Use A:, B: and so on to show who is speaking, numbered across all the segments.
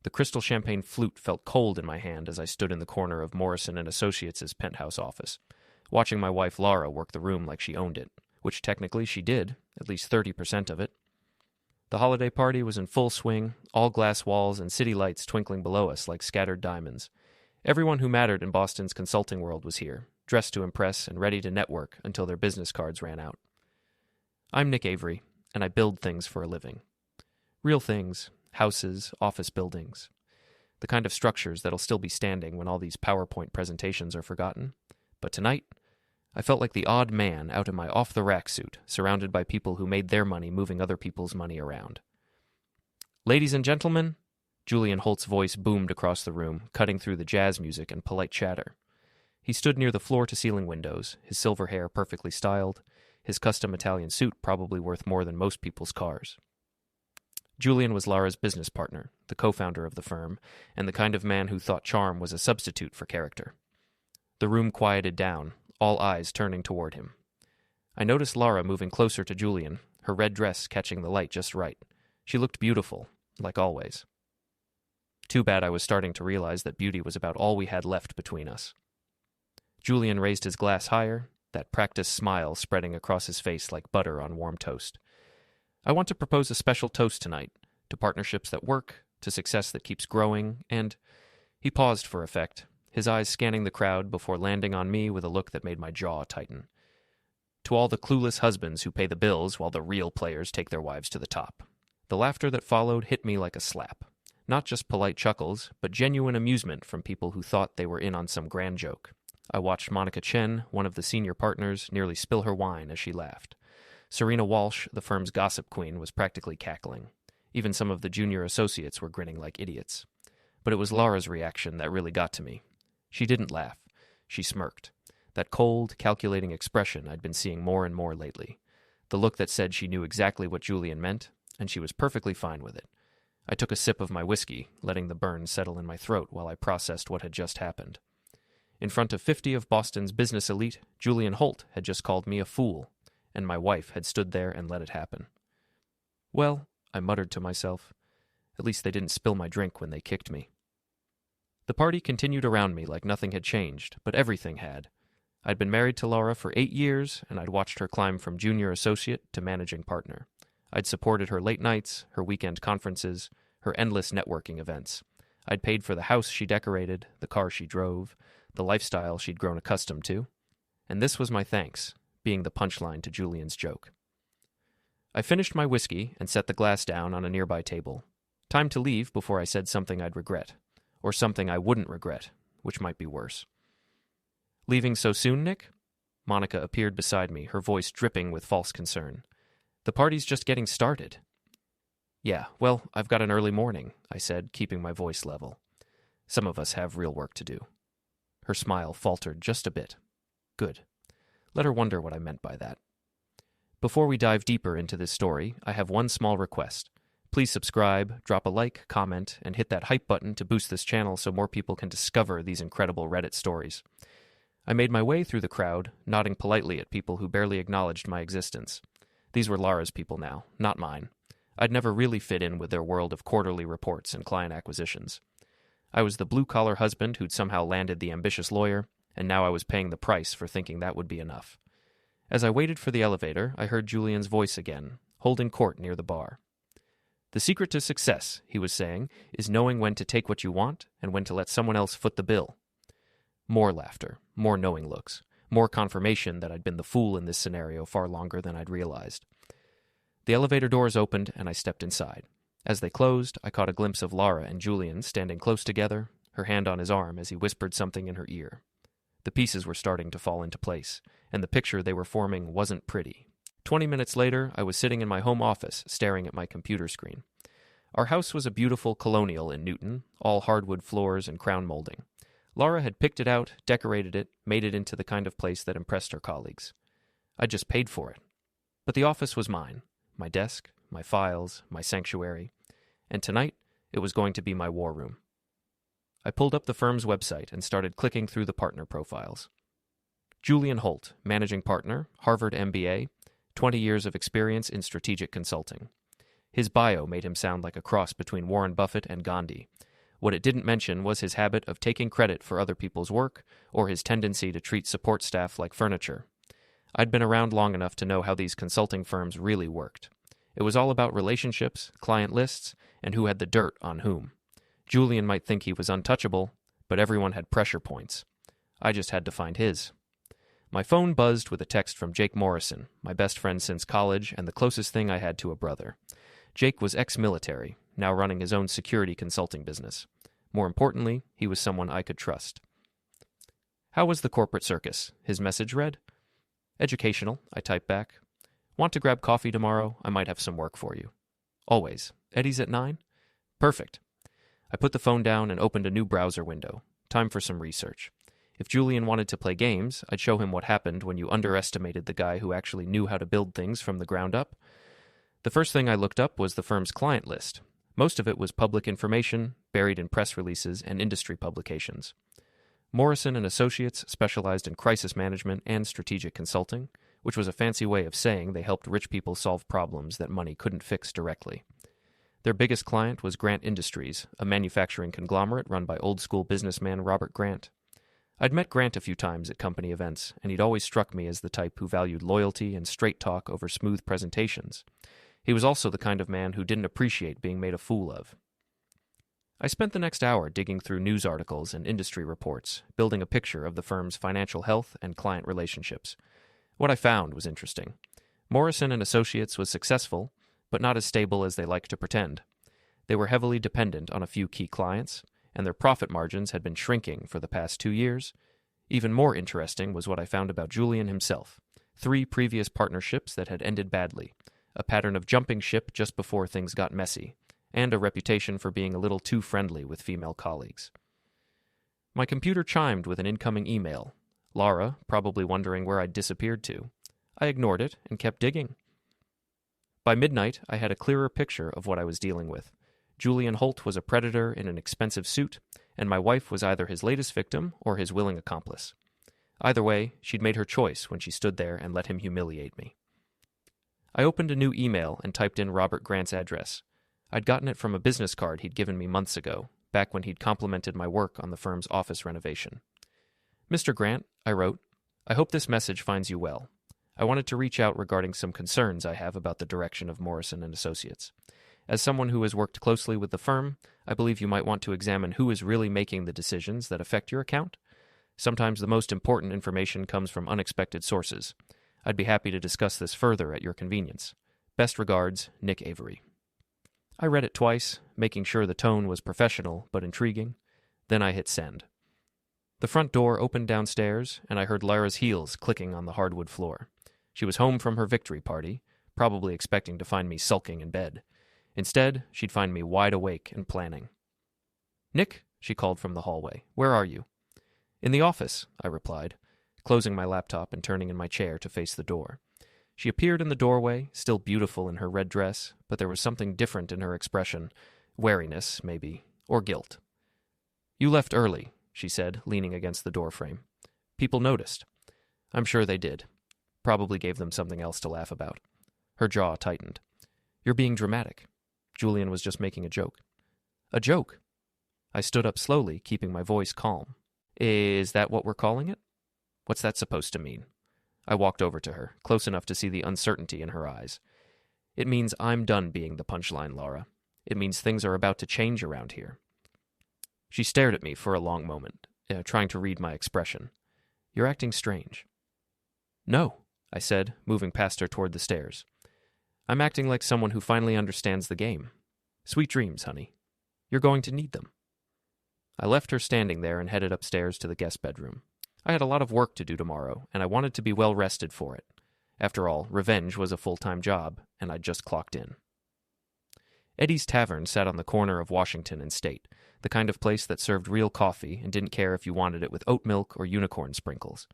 A: The crystal champagne flute felt cold in my hand as I stood in the corner of Morrison Associates' penthouse office, watching my wife Lara work the room like she owned it, which technically she did, at least 30% of it. The holiday party was in full swing, all glass walls and city lights twinkling below us like scattered diamonds. Everyone who mattered in Boston's consulting world was here, dressed to impress and ready to network until their business cards ran out. I'm Nick Avery, and I build things for a living. Real things, houses, office buildings. The kind of structures that'll still be standing when all these PowerPoint presentations are forgotten. But tonight, I felt like the odd man out in my off-the-rack suit, surrounded by people who made their money moving other people's money around. Ladies and gentlemen, Julian Holt's voice boomed across the room, cutting through the jazz music and polite chatter. He stood near the floor-to-ceiling windows, his silver hair perfectly styled, his custom Italian suit probably worth more than most people's cars. Julian was Lara's business partner, the co-founder of the firm, and the kind of man who thought charm was a substitute for character. The room quieted down, all eyes turning toward him. I noticed Lara moving closer to Julian, her red dress catching the light just right. She looked beautiful, like always. Too bad I was starting to realize that beauty was about all we had left between us. Julian raised his glass higher, that practiced smile spreading across his face like butter on warm toast. I want to propose a special toast tonight, to partnerships that work, to success that keeps growing, and... He paused for effect, his eyes scanning the crowd before landing on me with a look that made my jaw tighten. To all the clueless husbands who pay the bills while the real players take their wives to the top. The laughter that followed hit me like a slap. Not just polite chuckles, but genuine amusement from people who thought they were in on some grand joke. I watched Monica Chen, one of the senior partners, nearly spill her wine as she laughed. Serena Walsh, the firm's gossip queen, was practically cackling. Even some of the junior associates were grinning like idiots. But it was Lara's reaction that really got to me. She didn't laugh. She smirked. That cold, calculating expression I'd been seeing more and more lately. The look that said she knew exactly what Julian meant, and she was perfectly fine with it. I took a sip of my whiskey, letting the burn settle in my throat while I processed what had just happened. In front of 50 of Boston's business elite, Julian Holt had just called me a fool, and my wife had stood there and let it happen. Well, I muttered to myself, at least they didn't spill my drink when they kicked me. The party continued around me like nothing had changed, but everything had. I'd been married to Lara for 8 years, and I'd watched her climb from junior associate to managing partner. I'd supported her late nights, her weekend conferences, her endless networking events. I'd paid for the house she decorated, the car she drove, the lifestyle she'd grown accustomed to. And this was my thanks, being the punchline to Julian's joke. I finished my whiskey and set the glass down on a nearby table. Time to leave before I said something I'd regret. Or something I wouldn't regret, which might be worse. Leaving so soon, Nick? Monica appeared beside me, her voice dripping with false concern. The party's just getting started. Yeah, well, I've got an early morning, I said, keeping my voice level. Some of us have real work to do. Her smile faltered just a bit. Good. Let her wonder what I meant by that. Before we dive deeper into this story, I have one small request. Please subscribe, drop a like, comment, and hit that hype button to boost this channel so more people can discover these incredible Reddit stories. I made my way through the crowd, nodding politely at people who barely acknowledged my existence. These were Lara's people now, not mine. I'd never really fit in with their world of quarterly reports and client acquisitions. I was the blue-collar husband who'd somehow landed the ambitious lawyer, and now I was paying the price for thinking that would be enough. As I waited for the elevator, I heard Julian's voice again, holding court near the bar. The secret to success, he was saying, is knowing when to take what you want and when to let someone else foot the bill. More laughter, more knowing looks, more confirmation that I'd been the fool in this scenario far longer than I'd realized. The elevator doors opened and I stepped inside. As they closed, I caught a glimpse of Lara and Julian standing close together, her hand on his arm as he whispered something in her ear. The pieces were starting to fall into place, and the picture they were forming wasn't pretty. 20 minutes later, I was sitting in my home office, staring at my computer screen. Our house was a beautiful colonial in Newton, all hardwood floors and crown molding. Lara had picked it out, decorated it, made it into the kind of place that impressed her colleagues. I just paid for it. But the office was mine. My desk, my files, my sanctuary. And tonight, it was going to be my war room. I pulled up the firm's website and started clicking through the partner profiles. Julian Holt, managing partner, Harvard MBA, 20 years of experience in strategic consulting. His bio made him sound like a cross between Warren Buffett and Gandhi. What it didn't mention was his habit of taking credit for other people's work or his tendency to treat support staff like furniture. I'd been around long enough to know how these consulting firms really worked. It was all about relationships, client lists, and who had the dirt on whom. Julian might think he was untouchable, but everyone had pressure points. I just had to find his. My phone buzzed with a text from Jake Morrison, my best friend since college and the closest thing I had to a brother. Jake was ex-military, now running his own security consulting business. More importantly, he was someone I could trust. "How was the corporate circus?" his message read. "Educational," I typed back. "Want to grab coffee tomorrow? I might have some work for you." "Always. Eddie's at 9? Perfect." I put the phone down and opened a new browser window. Time for some research. If Julian wanted to play games, I'd show him what happened when you underestimated the guy who actually knew how to build things from the ground up. The first thing I looked up was the firm's client list. Most of it was public information, buried in press releases and industry publications. Morrison Associates specialized in crisis management and strategic consulting, which was a fancy way of saying they helped rich people solve problems that money couldn't fix directly. Their biggest client was Grant Industries, a manufacturing conglomerate run by old-school businessman Robert Grant. I'd met Grant a few times at company events, and he'd always struck me as the type who valued loyalty and straight talk over smooth presentations. He was also the kind of man who didn't appreciate being made a fool of. I spent the next hour digging through news articles and industry reports, building a picture of the firm's financial health and client relationships. What I found was interesting. Morrison Associates was successful, but not as stable as they liked to pretend. They were heavily dependent on a few key clients, and their profit margins had been shrinking for the past 2 years. Even more interesting was what I found about Julian himself. 3 previous partnerships that had ended badly, a pattern of jumping ship just before things got messy, and a reputation for being a little too friendly with female colleagues. My computer chimed with an incoming email. Lara, probably wondering where I'd disappeared to. I ignored it and kept digging. By midnight, I had a clearer picture of what I was dealing with. Julian Holt was a predator in an expensive suit, and my wife was either his latest victim or his willing accomplice. Either way, she'd made her choice when she stood there and let him humiliate me. I opened a new email and typed in Robert Grant's address. I'd gotten it from a business card he'd given me months ago, back when he'd complimented my work on the firm's office renovation. "Mr. Grant," I wrote, "I hope this message finds you well. I wanted to reach out regarding some concerns I have about the direction of Morrison & Associates. As someone who has worked closely with the firm, I believe you might want to examine who is really making the decisions that affect your account. Sometimes the most important information comes from unexpected sources. I'd be happy to discuss this further at your convenience. Best regards, Nick Avery." I read it twice, making sure the tone was professional but intriguing. Then I hit send. The front door opened downstairs, and I heard Lara's heels clicking on the hardwood floor. She was home from her victory party, probably expecting to find me sulking in bed. Instead, she'd find me wide awake and planning. "Nick," she called from the hallway, "where are you?" "In the office," I replied, closing my laptop and turning in my chair to face the door. She appeared in the doorway, still beautiful in her red dress, but there was something different in her expression. Wariness, maybe, or guilt. "You left early," she said, leaning against the doorframe. "People noticed." "I'm sure they did. Probably gave them something else to laugh about." Her jaw tightened. "You're being dramatic. Julian was just making a joke." "A joke?" I stood up slowly, keeping my voice calm. "Is that what we're calling it? What's that supposed to mean?" I walked over to her, close enough to see the uncertainty in her eyes. "It means I'm done being the punchline, Lara. It means things are about to change around here." She stared at me for a long moment, trying to read my expression. "You're acting strange." "No," I said, moving past her toward the stairs. "I'm acting like someone who finally understands the game. Sweet dreams, honey. You're going to need them." I left her standing there and headed upstairs to the guest bedroom. I had a lot of work to do tomorrow, and I wanted to be well rested for it. After all, revenge was a full-time job, and I'd just clocked in. Eddie's Tavern sat on the corner of Washington and State, the kind of place that served real coffee and didn't care if you wanted it with oat milk or unicorn sprinkles.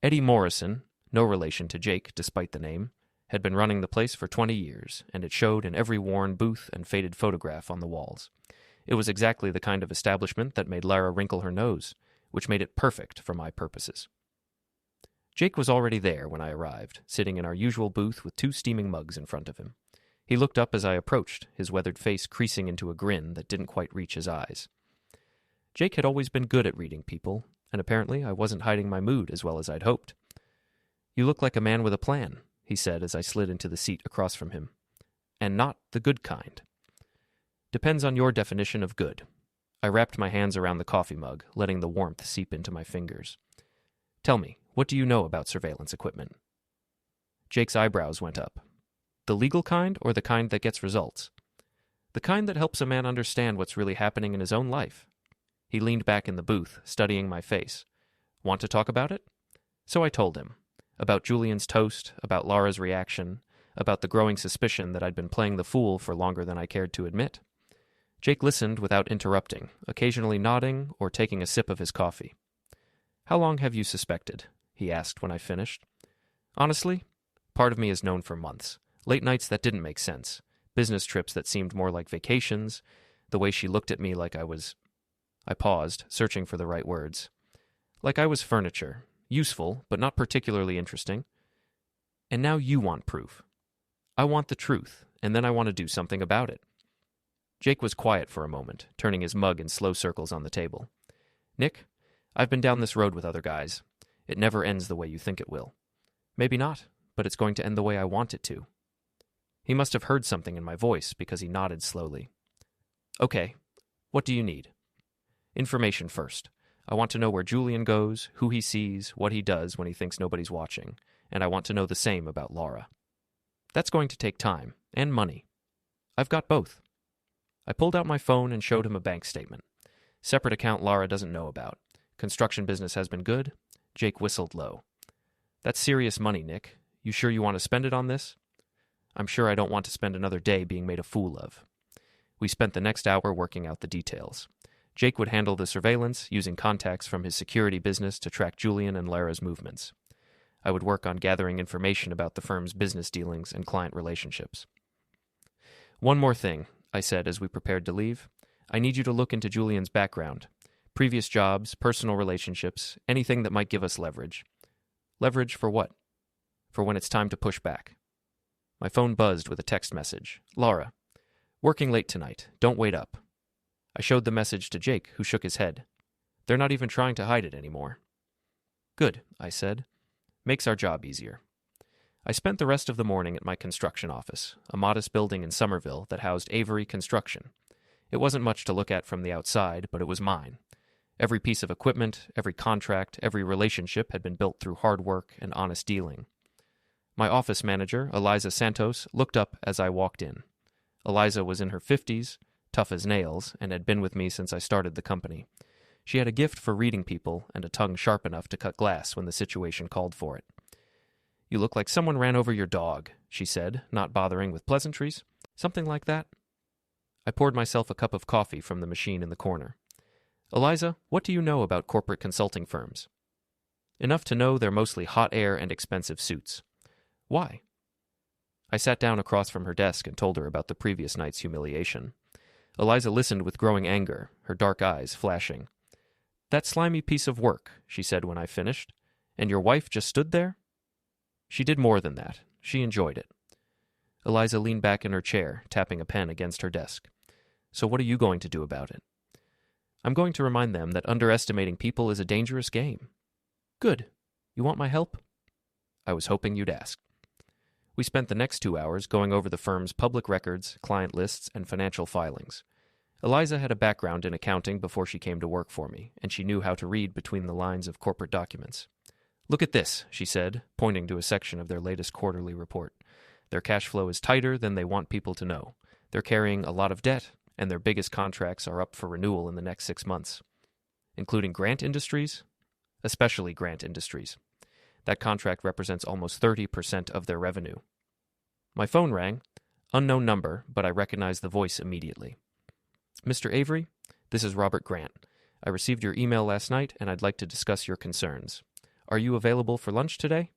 A: Eddie Morrison, no relation to Jake despite the name, had been running the place for 20 years, and it showed in every worn booth and faded photograph on the walls. It was exactly the kind of establishment that made Lara wrinkle her nose, which made it perfect for my purposes. Jake was already there when I arrived, sitting in our usual booth with 2 steaming mugs in front of him. He looked up as I approached, his weathered face creasing into a grin that didn't quite reach his eyes. Jake had always been good at reading people, and apparently I wasn't hiding my mood as well as I'd hoped. "You look like a man with a plan," he said as I slid into the seat across from him. "And not the good kind." "Depends on your definition of good." I wrapped my hands around the coffee mug, letting the warmth seep into my fingers. "Tell me, what do you know about surveillance equipment?" Jake's eyebrows went up. "The legal kind or the kind that gets results?" "The kind that helps a man understand what's really happening in his own life." He leaned back in the booth, studying my face. "Want to talk about it?" So I told him. About Julian's toast, about Lara's reaction, about the growing suspicion that I'd been playing the fool for longer than I cared to admit. Jake listened without interrupting, occasionally nodding or taking a sip of his coffee. "How long have you suspected?" he asked when I finished. "Honestly, part of me has known for months. Late nights that didn't make sense. Business trips that seemed more like vacations. The way she looked at me like I was... I paused, searching for the right words. Like I was furniture. Useful, but not particularly interesting. And now you want proof. I want the truth, and then I want to do something about it." Jake was quiet for a moment, turning his mug in slow circles on the table. "Nick, I've been down this road with other guys. It never ends the way you think it will. Maybe not, but it's going to end the way I want it to." He must have heard something in my voice because he nodded slowly. "Okay, what do you need?" "Information first. I want to know where Julian goes, who he sees, what he does when he thinks nobody's watching, and I want to know the same about Lara." "That's going to take time, and money." "I've got both." I pulled out my phone and showed him a bank statement. Separate account Lara doesn't know about. Construction business has been good. Jake whistled low. "That's serious money, Nick. You sure you want to spend it on this?" "I'm sure I don't want to spend another day being made a fool of." We spent the next hour working out the details. Jake would handle the surveillance, using contacts from his security business to track Julian and Lara's movements. I would work on gathering information about the firm's business dealings and client relationships. "One more thing," I said as we prepared to leave. "I need you to look into Julian's background. Previous jobs, personal relationships, anything that might give us leverage." "Leverage for what?" "For when it's time to push back." My phone buzzed with a text message. "Lara, working late tonight. Don't wait up." I showed the message to Jake, who shook his head. "They're not even trying to hide it anymore." "Good," I said. "Makes our job easier." I spent the rest of the morning at my construction office, a modest building in Somerville that housed Avery Construction. It wasn't much to look at from the outside, but it was mine. Every piece of equipment, every contract, every relationship had been built through hard work and honest dealing. My office manager, Eliza Santos, looked up as I walked in. Eliza was in her 50s, tough as nails, and had been with me since I started the company. She had a gift for reading people and a tongue sharp enough to cut glass when the situation called for it. "You look like someone ran over your dog," she said, not bothering with pleasantries. "Something like that?" I poured myself a cup of coffee from the machine in the corner. "Eliza, what do you know about corporate consulting firms?" "Enough to know they're mostly hot air and expensive suits." "Why?" I sat down across from her desk and told her about the previous night's humiliation. Eliza listened with growing anger, her dark eyes flashing. "That slimy piece of work," she said when I finished. "And your wife just stood there?" "She did more than that. She enjoyed it." Eliza leaned back in her chair, tapping a pen against her desk. "So what are you going to do about it?" "I'm going to remind them that underestimating people is a dangerous game." "Good. You want my help?" "I was hoping you'd ask." We spent the next 2 hours going over the firm's public records, client lists, and financial filings. Eliza had a background in accounting before she came to work for me, and she knew how to read between the lines of corporate documents. "Look at this," she said, pointing to a section of their latest quarterly report. "Their cash flow is tighter than they want people to know. They're carrying a lot of debt, and their biggest contracts are up for renewal in the next 6 months." "Including Grant Industries?" "Especially Grant Industries. That contract represents almost 30% of their revenue." My phone rang. Unknown number, but I recognized the voice immediately. "Mr. Avery, this is Robert Grant. I received your email last night, and I'd like to discuss your concerns. Are you available for lunch today?"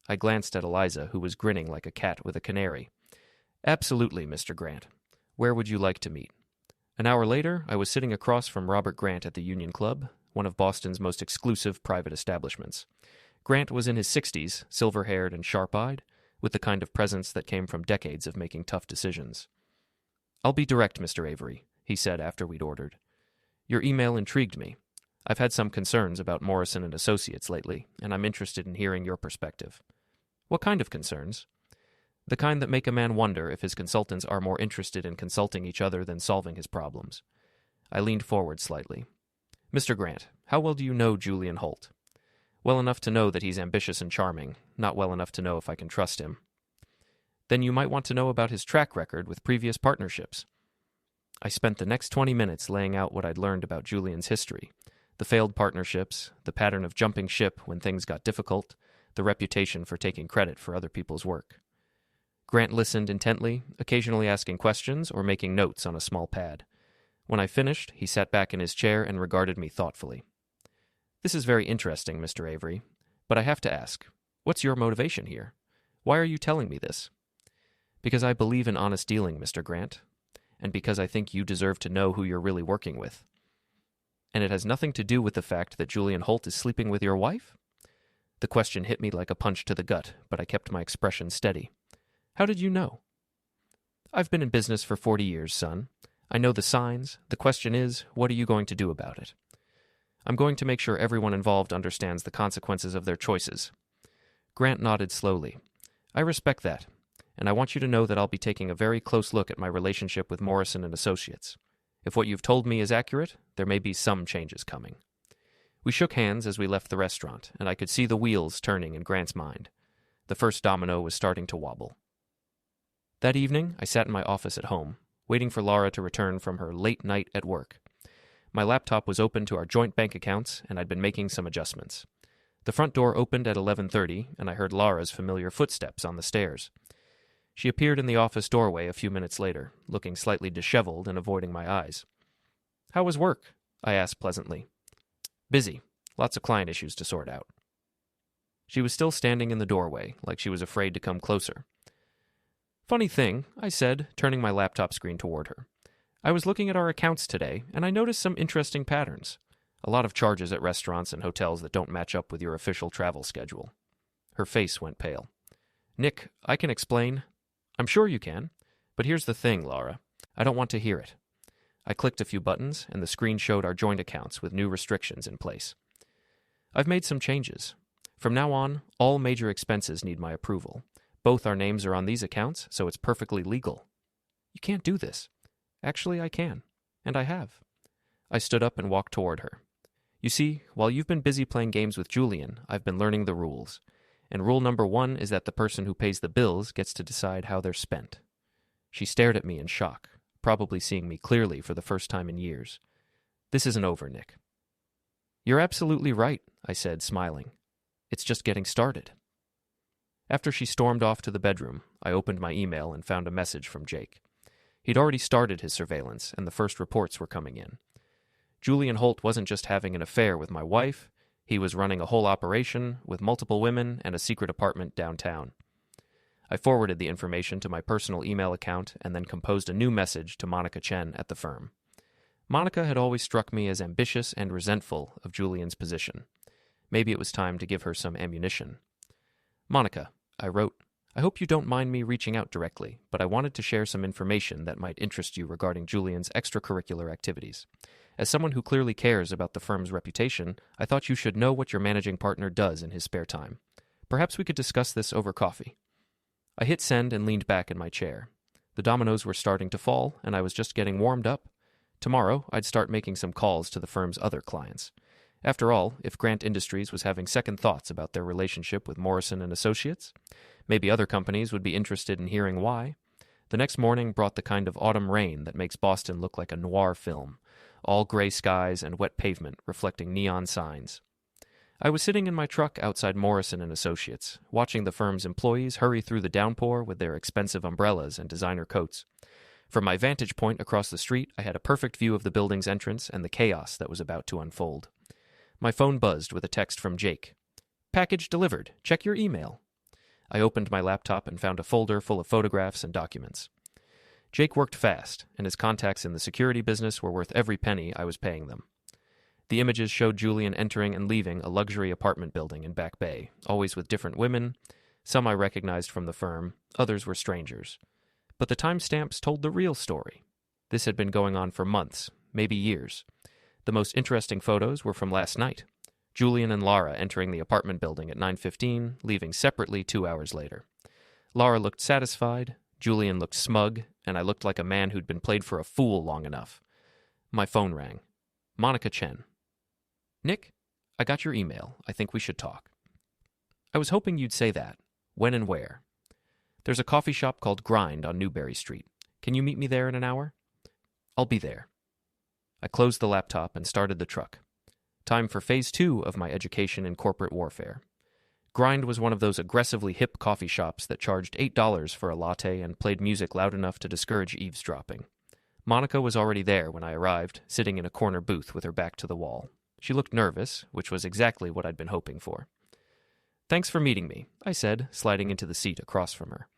A: I glanced at Eliza, who was grinning like a cat with a canary. "Absolutely, Mr. Grant. Where would you like to meet?" An hour later, I was sitting across from Robert Grant at the Union Club, one of Boston's most exclusive private establishments. Grant was in his 60s, silver-haired and sharp-eyed, with the kind of presence that came from decades of making tough decisions. "I'll be direct, Mr. Avery," he said after we'd ordered. Your email intrigued me. I've had some concerns about Morrison Associates lately, and I'm interested in hearing your perspective. What kind of concerns? The kind that make a man wonder if his consultants are more interested in consulting each other than solving his problems. I leaned forward slightly. Mr. Grant, how well do you know Julian Holt? Well enough to know that he's ambitious and charming, not well enough to know if I can trust him. Then you might want to know about his track record with previous partnerships. I spent the next 20 minutes laying out what I'd learned about Julian's history, the failed partnerships, the pattern of jumping ship when things got difficult, the reputation for taking credit for other people's work. Grant listened intently, occasionally asking questions or making notes on a small pad. When I finished, he sat back in his chair and regarded me thoughtfully. This is very interesting, Mr. Avery, but I have to ask, what's your motivation here? Why are you telling me this? Because I believe in honest dealing, Mr. Grant, and because I think you deserve to know who you're really working with. And it has nothing to do with the fact that Julian Holt is sleeping with your wife? The question hit me like a punch to the gut, but I kept my expression steady. How did you know? I've been in business for 40 years, son. I know the signs. The question is, what are you going to do about it? I'm going to make sure everyone involved understands the consequences of their choices. Grant nodded slowly. I respect that, and I want you to know that I'll be taking a very close look at my relationship with Morrison Associates. If what you've told me is accurate, there may be some changes coming. We shook hands as we left the restaurant, and I could see the wheels turning in Grant's mind. The first domino was starting to wobble. That evening, I sat in my office at home, waiting for Lara to return from her late night at work. My laptop was open to our joint bank accounts, and I'd been making some adjustments. The front door opened at 11:30, and I heard Lara's familiar footsteps on the stairs. She appeared in the office doorway a few minutes later, looking slightly disheveled and avoiding my eyes. How was work? I asked pleasantly. Busy. Lots of client issues to sort out. She was still standing in the doorway, like she was afraid to come closer. Funny thing, I said, turning my laptop screen toward her. I was looking at our accounts today, and I noticed some interesting patterns. A lot of charges at restaurants and hotels that don't match up with your official travel schedule. Her face went pale. Nick, I can explain. I'm sure you can. But here's the thing, Lara. I don't want to hear it. I clicked a few buttons, and the screen showed our joint accounts with new restrictions in place. I've made some changes. From now on, all major expenses need my approval. Both our names are on these accounts, so it's perfectly legal. You can't do this. Actually, I can. And I have. I stood up and walked toward her. You see, while you've been busy playing games with Julian, I've been learning the rules. And rule number 1 is that the person who pays the bills gets to decide how they're spent. She stared at me in shock, probably seeing me clearly for the first time in years. This isn't over, Nick. You're absolutely right, I said, smiling. It's just getting started. After she stormed off to the bedroom, I opened my email and found a message from Jake. He'd already started his surveillance, and the first reports were coming in. Julian Holt wasn't just having an affair with my wife, he was running a whole operation with multiple women and a secret apartment downtown. I forwarded the information to my personal email account and then composed a new message to Monica Chen at the firm. Monica had always struck me as ambitious and resentful of Julian's position. Maybe it was time to give her some ammunition. Monica, I wrote, I hope you don't mind me reaching out directly, but I wanted to share some information that might interest you regarding Julian's extracurricular activities. As someone who clearly cares about the firm's reputation, I thought you should know what your managing partner does in his spare time. Perhaps we could discuss this over coffee. I hit send and leaned back in my chair. The dominoes were starting to fall, and I was just getting warmed up. Tomorrow, I'd start making some calls to the firm's other clients. After all, if Grant Industries was having second thoughts about their relationship with Morrison Associates, maybe other companies would be interested in hearing why. The next morning brought the kind of autumn rain that makes Boston look like a noir film, all gray skies and wet pavement reflecting neon signs. I was sitting in my truck outside Morrison Associates, watching the firm's employees hurry through the downpour with their expensive umbrellas and designer coats. From my vantage point across the street, I had a perfect view of the building's entrance and the chaos that was about to unfold. My phone buzzed with a text from Jake. Package delivered. Check your email. I opened my laptop and found a folder full of photographs and documents. Jake worked fast, and his contacts in the security business were worth every penny I was paying them. The images showed Julian entering and leaving a luxury apartment building in Back Bay, always with different women. Some I recognized from the firm, others were strangers. But the timestamps told the real story. This had been going on for months, maybe years. The most interesting photos were from last night. Julian and Lara entering the apartment building at 9:15, leaving separately 2 hours later. Lara looked satisfied, Julian looked smug, and I looked like a man who'd been played for a fool long enough. My phone rang. Monica Chen. Nick, I got your email. I think we should talk. I was hoping you'd say that. When and where? There's a coffee shop called Grind on Newberry Street. Can you meet me there in an hour? I'll be there. I closed the laptop and started the truck. Time for phase 2 of my education in corporate warfare. Grind was one of those aggressively hip coffee shops that charged $8 for a latte and played music loud enough to discourage eavesdropping. Monica was already there when I arrived, sitting in a corner booth with her back to the wall. She looked nervous, which was exactly what I'd been hoping for. Thanks for meeting me, I said, sliding into the seat across from her.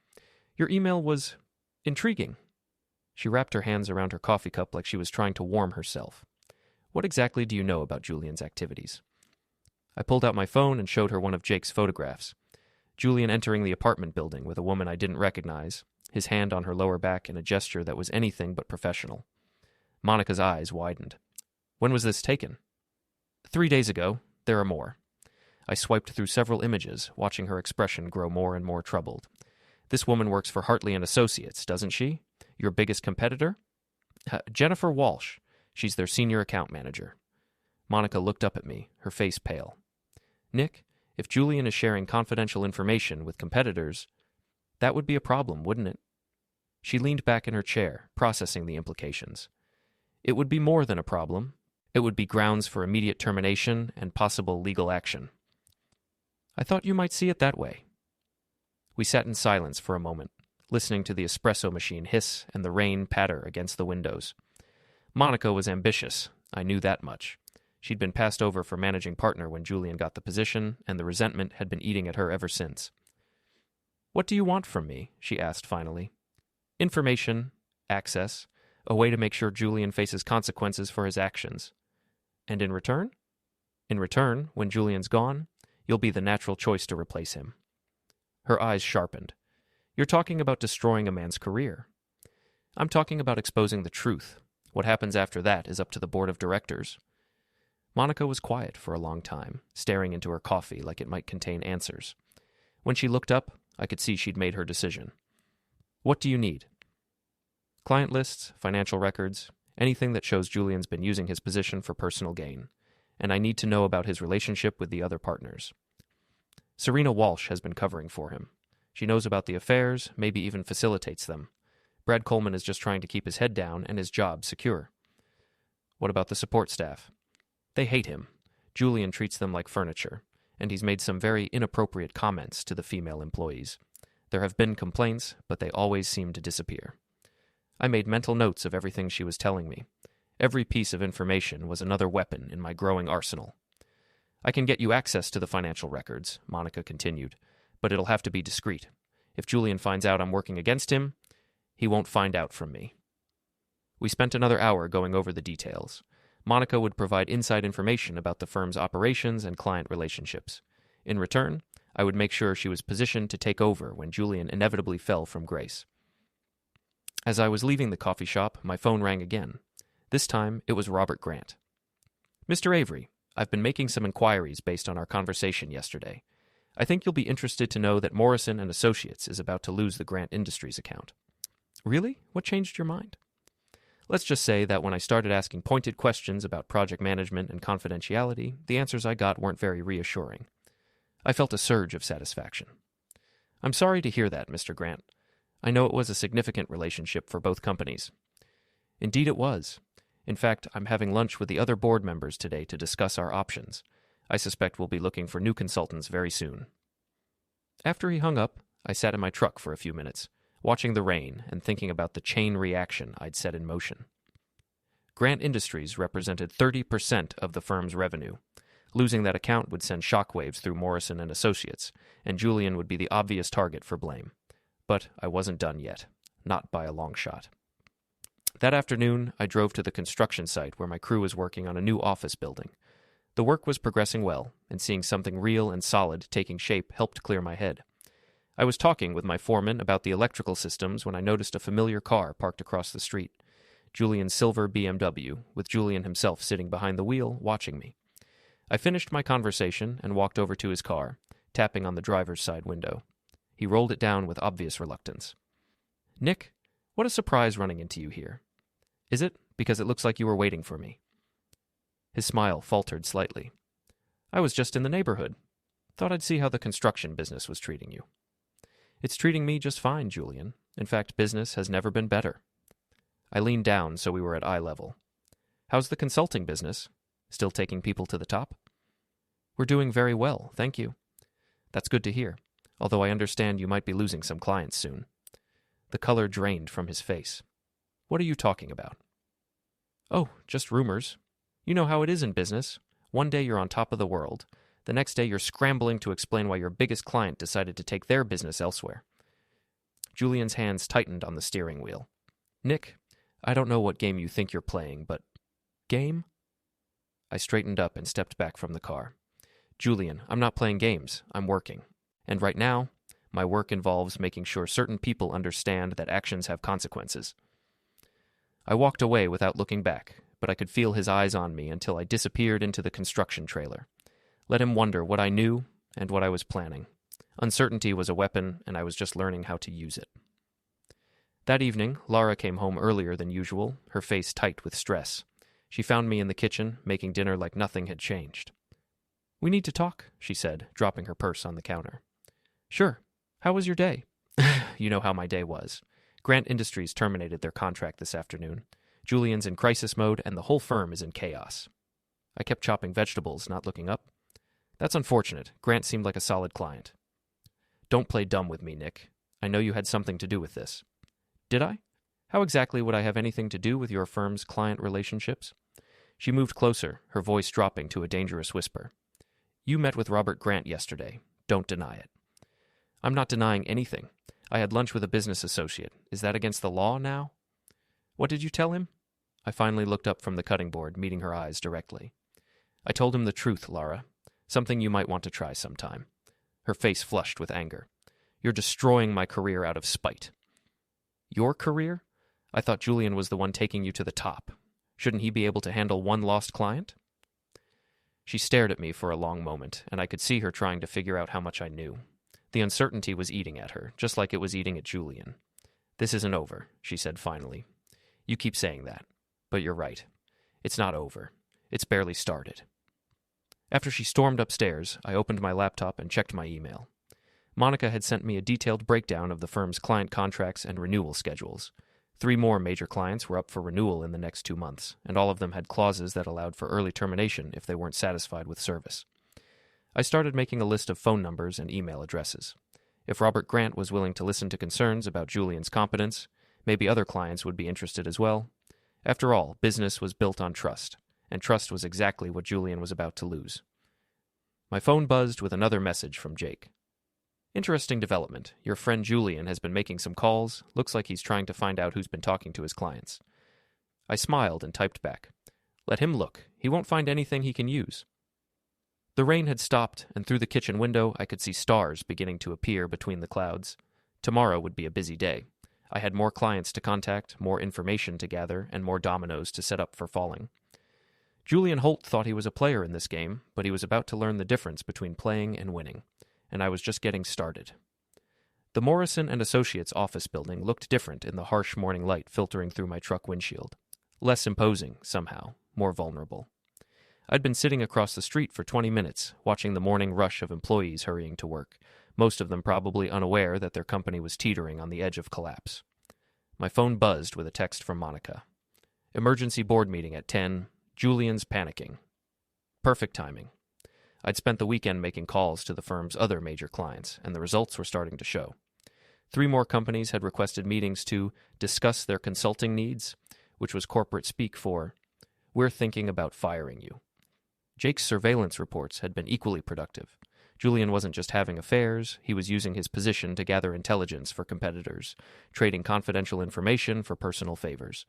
A: Your email was intriguing. She wrapped her hands around her coffee cup like she was trying to warm herself. What exactly do you know about Julian's activities? I pulled out my phone and showed her one of Jake's photographs. Julian entering the apartment building with a woman I didn't recognize, his hand on her lower back in a gesture that was anything but professional. Monica's eyes widened. When was this taken? 3 days ago. There are more. I swiped through several images, watching her expression grow more and more troubled. This woman works for Hartley and Associates, doesn't she? Your biggest competitor? Jennifer Walsh. She's their senior account manager. Monica looked up at me, her face pale. Nick, if Julian is sharing confidential information with competitors, that would be a problem, wouldn't it? She leaned back in her chair, processing the implications. It would be more than a problem. It would be grounds for immediate termination and possible legal action. I thought you might see it that way. We sat in silence for a moment, listening to the espresso machine hiss and the rain patter against the windows. Monica was ambitious, I knew that much. She'd been passed over for managing partner when Julian got the position, and the resentment had been eating at her ever since. What do you want from me? She asked finally. Information, access, a way to make sure Julian faces consequences for his actions. And in return? In return, when Julian's gone, you'll be the natural choice to replace him. Her eyes sharpened. You're talking about destroying a man's career. I'm talking about exposing the truth. What happens after that is up to the board of directors. Monica was quiet for a long time, staring into her coffee like it might contain answers. When she looked up, I could see she'd made her decision. What do you need? Client lists, financial records, anything that shows Julian's been using his position for personal gain. And I need to know about his relationship with the other partners. Serena Walsh has been covering for him. She knows about the affairs, maybe even facilitates them. Brad Coleman is just trying to keep his head down and his job secure. What about the support staff? They hate him. Julian treats them like furniture, and he's made some very inappropriate comments to the female employees. There have been complaints, but they always seem to disappear. I made mental notes of everything she was telling me. Every piece of information was another weapon in my growing arsenal. I can get you access to the financial records, Monica continued, but it'll have to be discreet. If Julian finds out I'm working against him, he won't find out from me. We spent another hour going over the details. Monica would provide inside information about the firm's operations and client relationships. In return, I would make sure she was positioned to take over when Julian inevitably fell from grace. As I was leaving the coffee shop, my phone rang again. This time, it was Robert Grant. Mr. Avery, I've been making some inquiries based on our conversation yesterday. I think you'll be interested to know that Morrison Associates is about to lose the Grant Industries account. Really? What changed your mind? Let's just say that when I started asking pointed questions about project management and confidentiality, the answers I got weren't very reassuring. I felt a surge of satisfaction. I'm sorry to hear that, Mr. Grant. I know it was a significant relationship for both companies. Indeed it was. In fact, I'm having lunch with the other board members today to discuss our options. I suspect we'll be looking for new consultants very soon. After he hung up, I sat in my truck for a few minutes, watching the rain and thinking about the chain reaction I'd set in motion. Grant Industries represented 30% of the firm's revenue. Losing that account would send shockwaves through Morrison and Associates, and Julian would be the obvious target for blame. But I wasn't done yet. Not by a long shot. That afternoon, I drove to the construction site where my crew was working on a new office building. The work was progressing well, and seeing something real and solid taking shape helped clear my head. I was talking with my foreman about the electrical systems when I noticed a familiar car parked across the street. Julian's silver BMW, with Julian himself sitting behind the wheel, watching me. I finished my conversation and walked over to his car, tapping on the driver's side window. He rolled it down with obvious reluctance. "Nick, what a surprise running into you here. Is it because it looks like you were waiting for me?" His smile faltered slightly. "I was just in the neighborhood. Thought I'd see how the construction business was treating you." "It's treating me just fine, Julian. In fact, business has never been better." I leaned down so we were at eye level. "How's the consulting business? Still taking people to the top?" "We're doing very well, thank you." "That's good to hear, although I understand you might be losing some clients soon." The color drained from his face. "What are you talking about?" "Oh, just rumors. You know how it is in business. One day you're on top of the world. The next day you're scrambling to explain why your biggest client decided to take their business elsewhere." Julian's hands tightened on the steering wheel. "Nick, I don't know what game you think you're playing, but..." "Game?" I straightened up and stepped back from the car. "Julian, I'm not playing games. I'm working. And right now, my work involves making sure certain people understand that actions have consequences." I walked away without looking back, but I could feel his eyes on me until I disappeared into the construction trailer. Let him wonder what I knew and what I was planning. Uncertainty was a weapon, and I was just learning how to use it. That evening, Lara came home earlier than usual, her face tight with stress. She found me in the kitchen, making dinner like nothing had changed. "We need to talk," she said, dropping her purse on the counter. "Sure. How was your day?" "You know how my day was. Grant Industries terminated their contract this afternoon. Julian's in crisis mode, and the whole firm is in chaos." I kept chopping vegetables, not looking up. "That's unfortunate. Grant seemed like a solid client." "Don't play dumb with me, Nick. I know you had something to do with this." "Did I? How exactly would I have anything to do with your firm's client relationships?" She moved closer, her voice dropping to a dangerous whisper. "You met with Robert Grant yesterday. Don't deny it." "I'm not denying anything. I had lunch with a business associate. Is that against the law now?" "What did you tell him?" I finally looked up from the cutting board, meeting her eyes directly. "I told him the truth, Lara. Something you might want to try sometime." Her face flushed with anger. "You're destroying my career out of spite." "Your career? I thought Julian was the one taking you to the top. Shouldn't he be able to handle one lost client?" She stared at me for a long moment, and I could see her trying to figure out how much I knew. The uncertainty was eating at her, just like it was eating at Julian. "This isn't over," she said finally. "You keep saying that, but you're right. It's not over. It's barely started." After she stormed upstairs, I opened my laptop and checked my email. Monica had sent me a detailed breakdown of the firm's client contracts and renewal schedules. 3 more major clients were up for renewal in the next 2 months, and all of them had clauses that allowed for early termination if they weren't satisfied with service. I started making a list of phone numbers and email addresses. If Robert Grant was willing to listen to concerns about Julian's competence, maybe other clients would be interested as well. After all, business was built on trust, and trust was exactly what Julian was about to lose. My phone buzzed with another message from Jake. "Interesting development. Your friend Julian has been making some calls. Looks like he's trying to find out who's been talking to his clients." I smiled and typed back. "Let him look. He won't find anything he can use." The rain had stopped, and through the kitchen window I could see stars beginning to appear between the clouds. Tomorrow would be a busy day. I had more clients to contact, more information to gather, and more dominoes to set up for falling. Julian Holt thought he was a player in this game, but he was about to learn the difference between playing and winning, and I was just getting started. The Morrison Associates office building looked different in the harsh morning light filtering through my truck windshield. Less imposing, somehow, more vulnerable. I'd been sitting across the street for 20 minutes, watching the morning rush of employees hurrying to work, most of them probably unaware that their company was teetering on the edge of collapse. My phone buzzed with a text from Monica. "Emergency board meeting at 10. Julian's panicking." Perfect timing. I'd spent the weekend making calls to the firm's other major clients, and the results were starting to show. 3 more companies had requested meetings to discuss their consulting needs, which was corporate speak for, "We're thinking about firing you." Jake's surveillance reports had been equally productive. Julian wasn't just having affairs, he was using his position to gather intelligence for competitors, trading confidential information for personal favors.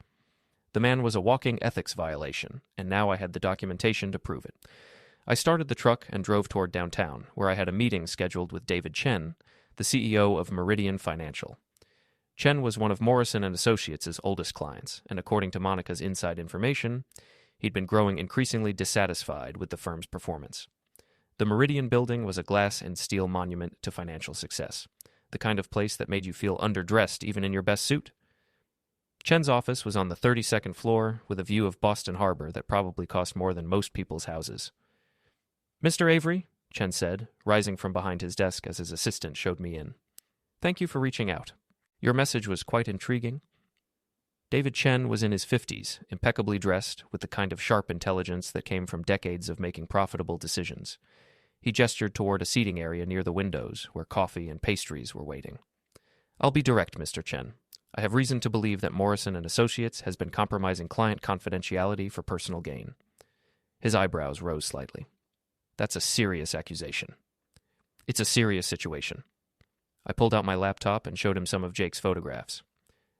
A: The man was a walking ethics violation, and now I had the documentation to prove it. I started the truck and drove toward downtown, where I had a meeting scheduled with David Chen, the CEO of Meridian Financial. Chen was one of Morrison Associates' oldest clients, and according to Monica's inside information, he'd been growing increasingly dissatisfied with the firm's performance. The Meridian building was a glass and steel monument to financial success, the kind of place that made you feel underdressed even in your best suit. Chen's office was on the 32nd floor with a view of Boston Harbor that probably cost more than most people's houses. "Mr. Avery," Chen said, rising from behind his desk as his assistant showed me in. "Thank you for reaching out. Your message was quite intriguing." David Chen was in his 50s, impeccably dressed, with the kind of sharp intelligence that came from decades of making profitable decisions. He gestured toward a seating area near the windows, where coffee and pastries were waiting. "I'll be direct, Mr. Chen. I have reason to believe that Morrison Associates has been compromising client confidentiality for personal gain." His eyebrows rose slightly. "That's a serious accusation." "It's a serious situation." I pulled out my laptop and showed him some of Jake's photographs.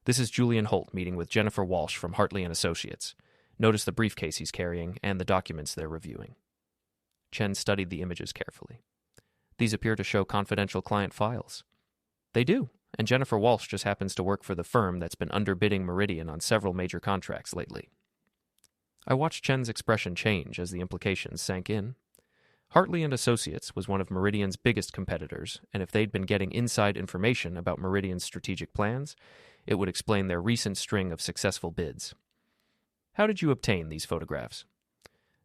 A: "This is Julian Holt meeting with Jennifer Walsh from Hartley & Associates. Notice the briefcase he's carrying and the documents they're reviewing." Chen studied the images carefully. "These appear to show confidential client files." "They do, and Jennifer Walsh just happens to work for the firm that's been underbidding Meridian on several major contracts lately." I watched Chen's expression change as the implications sank in. Hartley & Associates was one of Meridian's biggest competitors, and if they'd been getting inside information about Meridian's strategic plans, it would explain their recent string of successful bids. "How did you obtain these photographs?"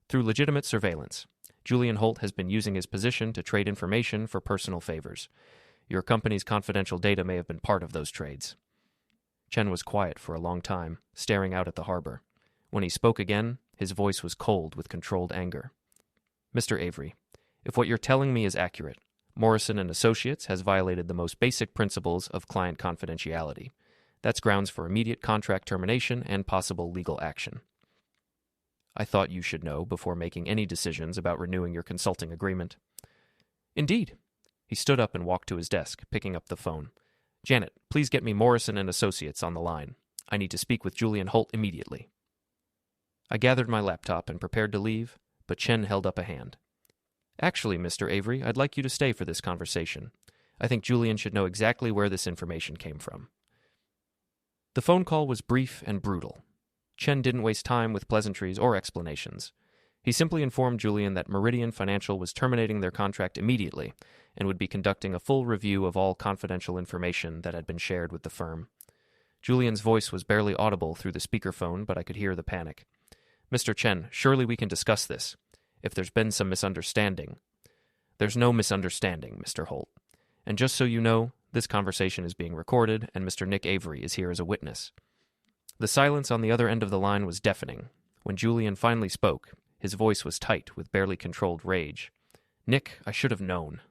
A: "Through legitimate surveillance. Julian Holt has been using his position to trade information for personal favors. Your company's confidential data may have been part of those trades." Chen was quiet for a long time, staring out at the harbor. When he spoke again, his voice was cold with controlled anger. "Mr. Avery, if what you're telling me is accurate, Morrison Associates has violated the most basic principles of client confidentiality. That's grounds for immediate contract termination and possible legal action." "I thought you should know before making any decisions about renewing your consulting agreement." "Indeed." He stood up and walked to his desk, picking up the phone. "Janet, please get me Morrison Associates on the line. I need to speak with Julian Holt immediately." I gathered my laptop and prepared to leave, but Chen held up a hand. "Actually, Mr. Avery, I'd like you to stay for this conversation. I think Julian should know exactly where this information came from." The phone call was brief and brutal. Chen didn't waste time with pleasantries or explanations. He simply informed Julian that Meridian Financial was terminating their contract immediately and would be conducting a full review of all confidential information that had been shared with the firm. Julian's voice was barely audible through the speakerphone, but I could hear the panic. "Mr. Chen, surely we can discuss this. If there's been some misunderstanding." "There's no misunderstanding, Mr. Holt. And just so you know, this conversation is being recorded, and Mr. Nick Avery is here as a witness." The silence on the other end of the line was deafening. When Julian finally spoke, his voice was tight with barely controlled rage. "Nick, I should have known."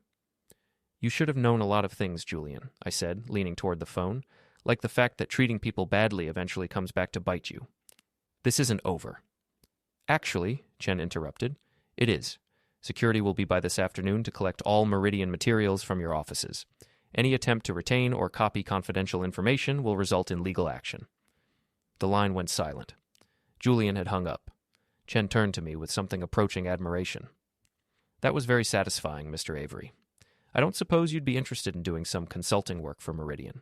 A: "You should have known a lot of things, Julian," I said, leaning toward the phone, "like the fact that treating people badly eventually comes back to bite you." "This isn't over." "Actually," Chen interrupted, "it is. Security will be by this afternoon to collect all Meridian materials from your offices. Any attempt to retain or copy confidential information will result in legal action." The line went silent. Julian had hung up. Chen turned to me with something approaching admiration. "That was very satisfying, Mr. Avery. I don't suppose you'd be interested in doing some consulting work for Meridian.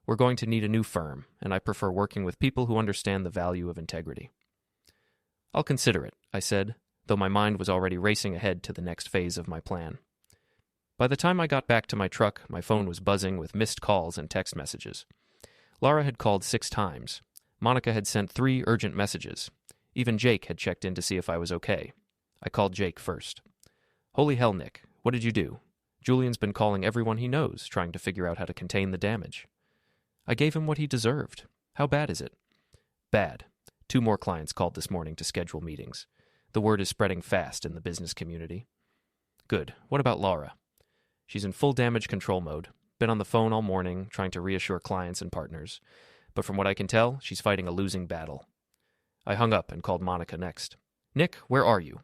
A: We're going to need a new firm, and I prefer working with people who understand the value of integrity." "I'll consider it," I said, though my mind was already racing ahead to the next phase of my plan. By the time I got back to my truck, my phone was buzzing with missed calls and text messages. Lara had called 6 times. Monica had sent 3 urgent messages. Even Jake had checked in to see if I was okay. I called Jake first. "Holy hell, Nick, what did you do? Julian's been calling everyone he knows, trying to figure out how to contain the damage." "I gave him what he deserved. How bad is it?" "Bad. 2 more clients called this morning to schedule meetings. The word is spreading fast in the business community." "Good. What about Lara?" "She's in full damage control mode. Been on the phone all morning, trying to reassure clients and partners. But from what I can tell, she's fighting a losing battle." I hung up and called Monica next. "Nick, where are you?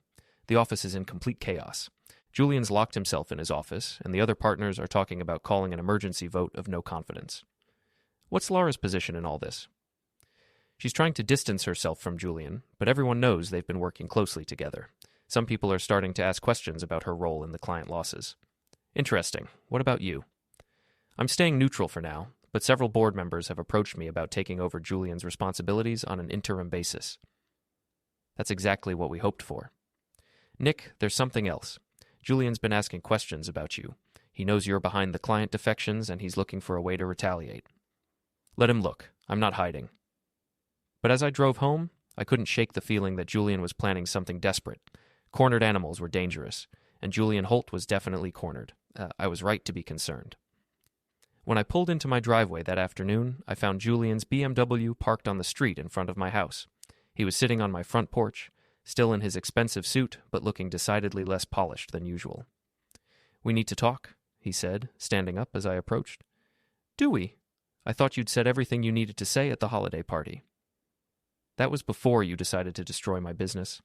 A: The office is in complete chaos. Julian's locked himself in his office, and the other partners are talking about calling an emergency vote of no confidence." "What's Lara's position in all this?" "She's trying to distance herself from Julian, but everyone knows they've been working closely together. Some people are starting to ask questions about her role in the client losses." "Interesting. What about you?" "I'm staying neutral for now, but several board members have approached me about taking over Julian's responsibilities on an interim basis. That's exactly what we hoped for. Nick, there's something else. Julian's been asking questions about you. He knows you're behind the client defections, and he's looking for a way to retaliate. Let him look. I'm not hiding. But as I drove home, I couldn't shake the feeling that Julian was planning something desperate. Cornered animals were dangerous, and Julian Holt was definitely cornered. I was right to be concerned. When I pulled into my driveway that afternoon, I found Julian's BMW parked on the street in front of my house. He was sitting on my front porch, still in his expensive suit, but looking decidedly less polished than usual. "We need to talk," he said, standing up as I approached. "Do we? I thought you'd said everything you needed to say at the holiday party." "That was before you decided to destroy my business."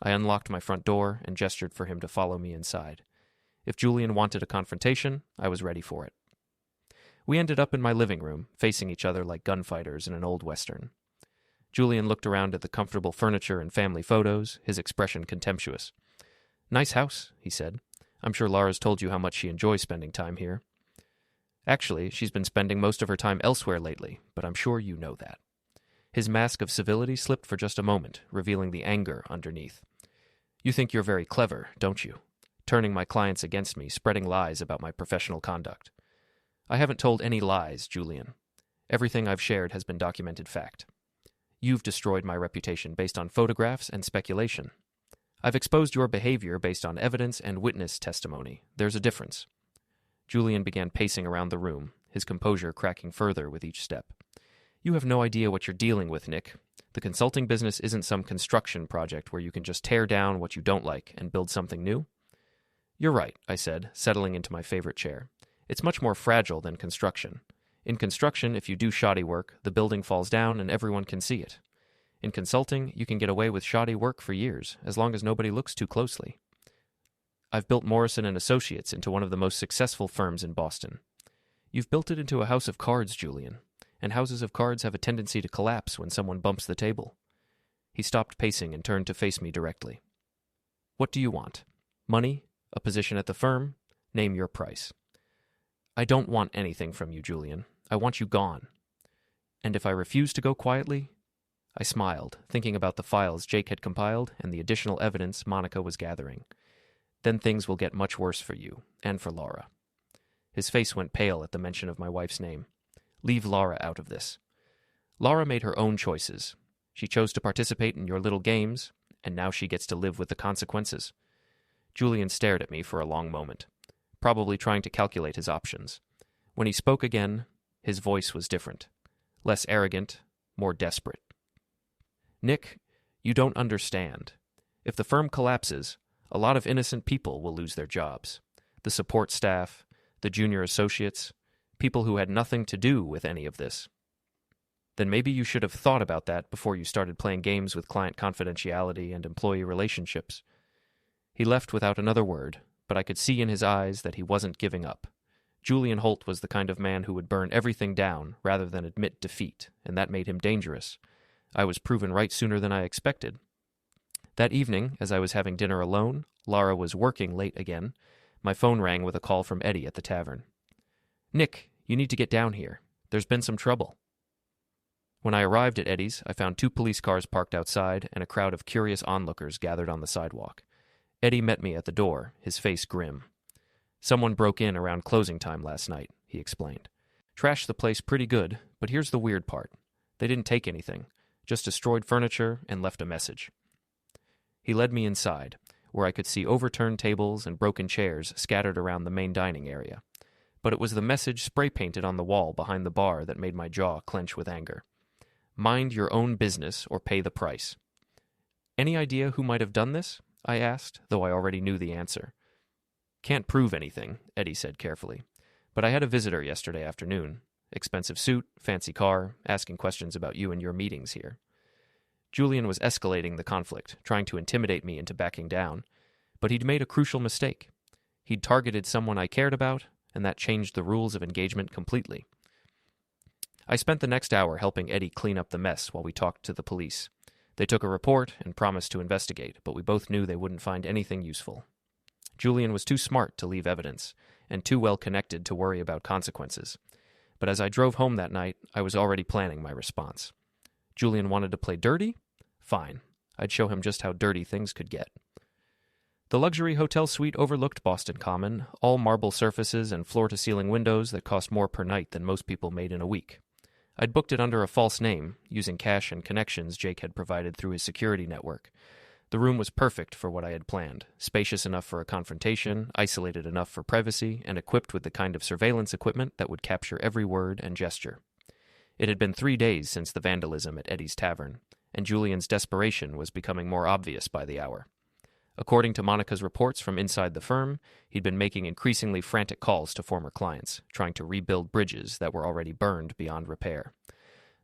A: I unlocked my front door and gestured for him to follow me inside. If Julian wanted a confrontation, I was ready for it. We ended up in my living room, facing each other like gunfighters in an old western. Julian looked around at the comfortable furniture and family photos, his expression contemptuous. "Nice house," he said. "I'm sure Lara's told you how much she enjoys spending time here." "Actually, she's been spending most of her time elsewhere lately, but I'm sure you know that." His mask of civility slipped for just a moment, revealing the anger underneath. "You think you're very clever, don't you? Turning my clients against me, spreading lies about my professional conduct." "I haven't told any lies, Julian. Everything I've shared has been documented fact. You've destroyed my reputation based on photographs and speculation. I've exposed your behavior based on evidence and witness testimony. There's a difference." Julian began pacing around the room, his composure cracking further with each step. "You have no idea what you're dealing with, Nick. The consulting business isn't some construction project where you can just tear down what you don't like and build something new." "You're right," I said, settling into my favorite chair. "It's much more fragile than construction. In construction, if you do shoddy work, the building falls down and everyone can see it. In consulting, you can get away with shoddy work for years, as long as nobody looks too closely. I've built Morrison Associates into one of the most successful firms in Boston. You've built it into a house of cards, Julian, and houses of cards have a tendency to collapse when someone bumps the table." He stopped pacing and turned to face me directly. "What do you want? Money? A position at the firm? Name your price." "I don't want anything from you, Julian. I want you gone." "And if I refuse to go quietly?" I smiled, thinking about the files Jake had compiled and the additional evidence Monica was gathering. "Then things will get much worse for you, and for Lara." His face went pale at the mention of my wife's name. "Leave Lara out of this. Lara made her own choices. She chose to participate in your little games, and now she gets to live with the consequences." Julian stared at me for a long moment, probably trying to calculate his options. When he spoke again, his voice was different, less arrogant, more desperate. "Nick, you don't understand. If the firm collapses, a lot of innocent people will lose their jobs. The support staff, the junior associates, people who had nothing to do with any of this. Then maybe you should have thought about that before you started playing games with client confidentiality and employee relationships." He left without another word, but I could see in his eyes that he wasn't giving up. Julian Holt was the kind of man who would burn everything down rather than admit defeat, and that made him dangerous. I was proven right sooner than I expected. That evening, as I was having dinner alone, Lara was working late again. My phone rang with a call from Eddie at the tavern. "Nick, you need to get down here. There's been some trouble." When I arrived at Eddie's, I found 2 police cars parked outside and a crowd of curious onlookers gathered on the sidewalk. Eddie met me at the door, his face grim. "Someone broke in around closing time last night," he explained. "Trashed the place pretty good, but here's the weird part. They didn't take anything, just destroyed furniture and left a message." He led me inside, where I could see overturned tables and broken chairs scattered around the main dining area. But it was the message spray-painted on the wall behind the bar that made my jaw clench with anger. "Mind your own business or pay the price." "Any idea who might have done this?" I asked, though I already knew the answer. "Can't prove anything," Eddie said carefully. "But I had a visitor yesterday afternoon. Expensive suit, fancy car, asking questions about you and your meetings here." Julian was escalating the conflict, trying to intimidate me into backing down. But he'd made a crucial mistake. He'd targeted someone I cared about, and that changed the rules of engagement completely. I spent the next hour helping Eddie clean up the mess while we talked to the police. They took a report and promised to investigate, but we both knew they wouldn't find anything useful. Julian was too smart to leave evidence, and too well connected to worry about consequences. But as I drove home that night, I was already planning my response. Julian wanted to play dirty? Fine. I'd show him just how dirty things could get. The luxury hotel suite overlooked Boston Common, all marble surfaces and floor-to-ceiling windows that cost more per night than most people made in a week. I'd booked it under a false name, using cash and connections Jake had provided through his security network. The room was perfect for what I had planned, spacious enough for a confrontation, isolated enough for privacy, and equipped with the kind of surveillance equipment that would capture every word and gesture. It had been 3 days since the vandalism at Eddie's Tavern, and Julian's desperation was becoming more obvious by the hour. According to Monica's reports from inside the firm, he'd been making increasingly frantic calls to former clients, trying to rebuild bridges that were already burned beyond repair.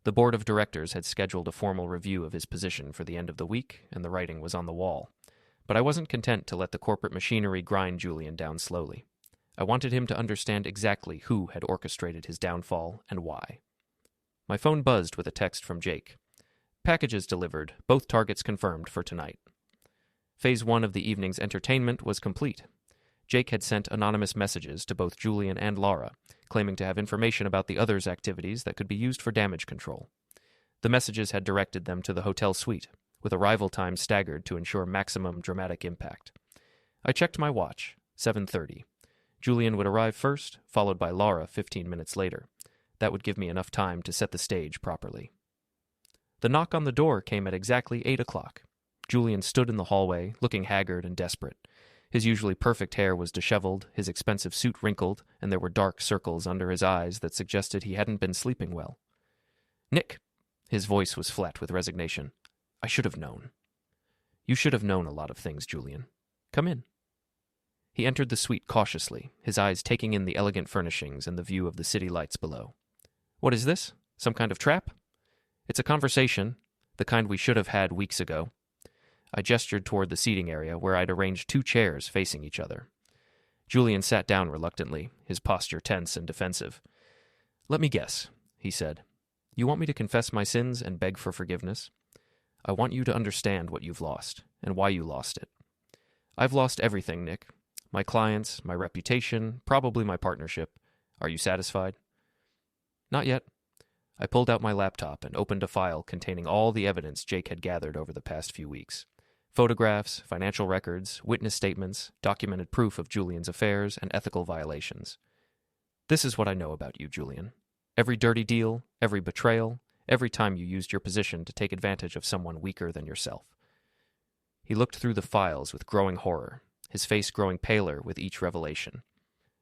A: The board of directors had scheduled a formal review of his position for the end of the week, and the writing was on the wall. But I wasn't content to let the corporate machinery grind Julian down slowly. I wanted him to understand exactly who had orchestrated his downfall and why. My phone buzzed with a text from Jake. Packages delivered, both targets confirmed for tonight. Phase 1 of the evening's entertainment was complete. Jake had sent anonymous messages to both Julian and Lara, claiming to have information about the others' activities that could be used for damage control. The messages had directed them to the hotel suite, with arrival time staggered to ensure maximum dramatic impact. I checked my watch, 7:30. Julian would arrive first, followed by Lara 15 minutes later. That would give me enough time to set the stage properly. The knock on the door came at exactly 8 o'clock. Julian stood in the hallway, looking haggard and desperate. His usually perfect hair was disheveled, his expensive suit wrinkled, and there were dark circles under his eyes that suggested he hadn't been sleeping well. "Nick!" His voice was flat with resignation. "I should have known." "You should have known a lot of things, Julian. Come in." He entered the suite cautiously, his eyes taking in the elegant furnishings and the view of the city lights below. "What is this? Some kind of trap?" "It's a conversation, the kind we should have had weeks ago." I gestured toward the seating area where I'd arranged 2 chairs facing each other. Julian sat down reluctantly, his posture tense and defensive. "Let me guess," he said. "You want me to confess my sins and beg for forgiveness? I want you to understand what you've lost, and why you lost it. I've lost everything, Nick. My clients, my reputation, probably my partnership. Are you satisfied?" "Not yet." I pulled out my laptop and opened a file containing all the evidence Jake had gathered over the past few weeks. Photographs, financial records, witness statements, documented proof of Julian's affairs, and ethical violations. "This is what I know about you, Julian. Every dirty deal, every betrayal, every time you used your position to take advantage of someone weaker than yourself." He looked through the files with growing horror, his face growing paler with each revelation.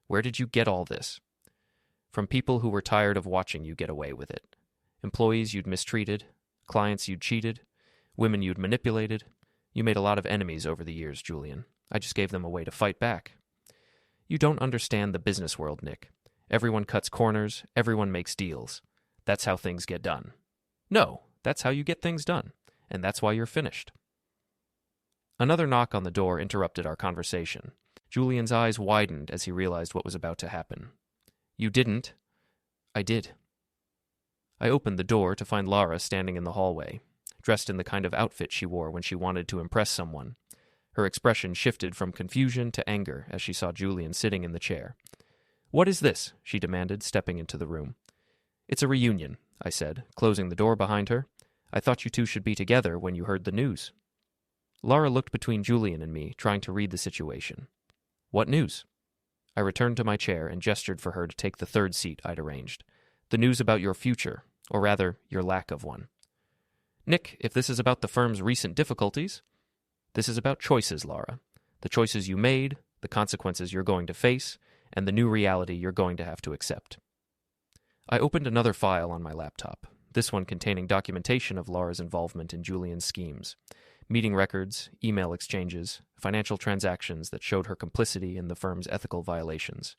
A: "Where did you get all this?" "From people who were tired of watching you get away with it. Employees you'd mistreated, clients you'd cheated, women you'd manipulated. You made a lot of enemies over the years, Julian. I just gave them a way to fight back. You don't understand the business world, Nick. Everyone cuts corners, everyone makes deals. That's how things get done." "No, that's how you get things done, and that's why you're finished." Another knock on the door interrupted our conversation. Julian's eyes widened as he realized what was about to happen. "You didn't." "I did." I opened the door to find Lara standing in the hallway, dressed in the kind of outfit she wore when she wanted to impress someone. Her expression shifted from confusion to anger as she saw Julian sitting in the chair. "What is this?" she demanded, stepping into the room. "It's a reunion," I said, closing the door behind her. "I thought you two should be together when you heard the news." Lara looked between Julian and me, trying to read the situation. "What news?" I returned to my chair and gestured for her to take the 3rd seat I'd arranged. "The news about your future, or rather, your lack of one." "Nick, if this is about the firm's recent difficulties..." "This is about choices, Lara. The choices you made, the consequences you're going to face, and the new reality you're going to have to accept." I opened another file on my laptop, this one containing documentation of Lara's involvement in Julian's schemes. Meeting records, email exchanges, financial transactions that showed her complicity in the firm's ethical violations.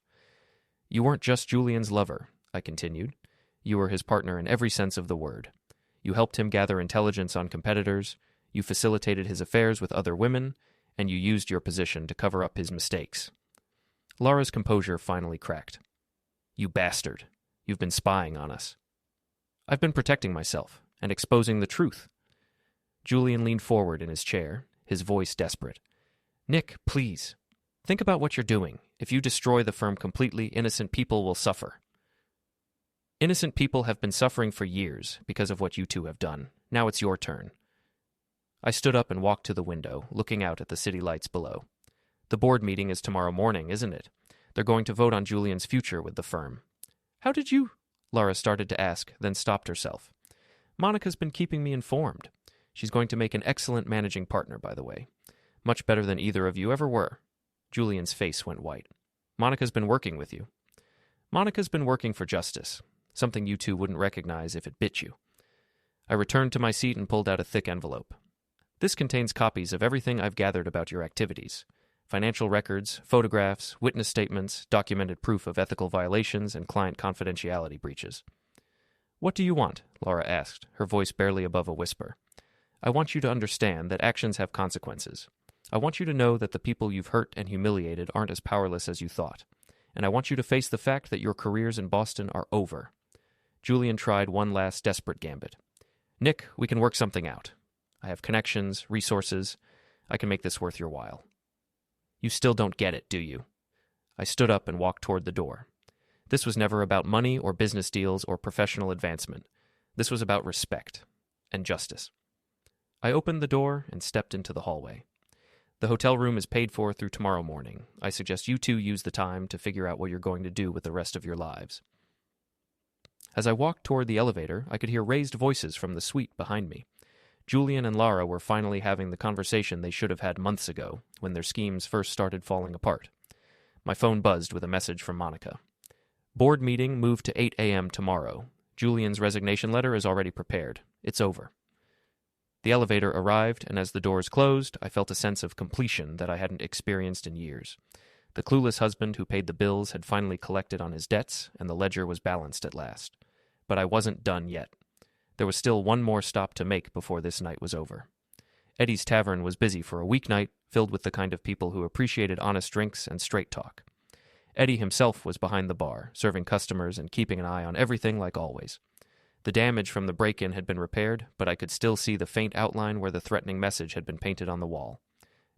A: "You weren't just Julian's lover," I continued. "You were his partner in every sense of the word. You helped him gather intelligence on competitors, you facilitated his affairs with other women, and you used your position to cover up his mistakes." Lara's composure finally cracked. "You bastard. You've been spying on us." "I've been protecting myself and exposing the truth." Julian leaned forward in his chair, his voice desperate. "Nick, please. Think about what you're doing. If you destroy the firm completely, innocent people will suffer." Innocent people have been suffering for years because of what you two have done. Now it's your turn. I stood up and walked to the window, looking out at the city lights below. The board meeting is tomorrow morning, isn't it? They're going to vote on Julian's future with the firm. How did you? Lara started to ask, then stopped herself. Monica's been keeping me informed. She's going to make an excellent managing partner, by the way. Much better than either of you ever were. Julian's face went white. Monica's been working with you. Monica's been working for justice, something you two wouldn't recognize if it bit you. I returned to my seat and pulled out a thick envelope. This contains copies of everything I've gathered about your activities. Financial records, photographs, witness statements, documented proof of ethical violations, and client confidentiality breaches. What do you want? Lara asked, her voice barely above a whisper. I want you to understand that actions have consequences. I want you to know that the people you've hurt and humiliated aren't as powerless as you thought. And I want you to face the fact that your careers in Boston are over. Julian tried one last desperate gambit. Nick, we can work something out. I have connections, resources. I can make this worth your while. You still don't get it, do you? I stood up and walked toward the door. This was never about money or business deals or professional advancement. This was about respect and justice. I opened the door and stepped into the hallway. The hotel room is paid for through tomorrow morning. I suggest you two use the time to figure out what you're going to do with the rest of your lives. As I walked toward the elevator, I could hear raised voices from the suite behind me. Julian and Lara were finally having the conversation they should have had months ago, when their schemes first started falling apart. My phone buzzed with a message from Monica. Board meeting moved to 8 a.m. tomorrow. Julian's resignation letter is already prepared. It's over. The elevator arrived, and as the doors closed, I felt a sense of completion that I hadn't experienced in years. The clueless husband who paid the bills had finally collected on his debts, and the ledger was balanced at last. But I wasn't done yet. There was still one more stop to make before this night was over. Eddie's Tavern was busy for a weeknight, filled with the kind of people who appreciated honest drinks and straight talk. Eddie himself was behind the bar, serving customers and keeping an eye on everything like always. The damage from the break-in had been repaired, but I could still see the faint outline where the threatening message had been painted on the wall.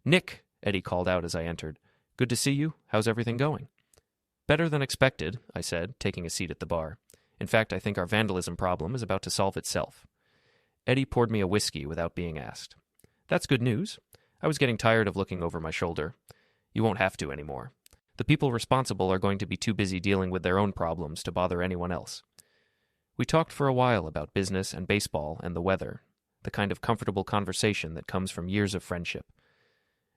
A: Nick, Eddie called out as I entered. Good to see you. How's everything going? Better than expected, I said, taking a seat at the bar. In fact, I think our vandalism problem is about to solve itself. Eddie poured me a whiskey without being asked. That's good news. I was getting tired of looking over my shoulder. You won't have to anymore. The people responsible are going to be too busy dealing with their own problems to bother anyone else. We talked for a while about business and baseball and the weather, the kind of comfortable conversation that comes from years of friendship.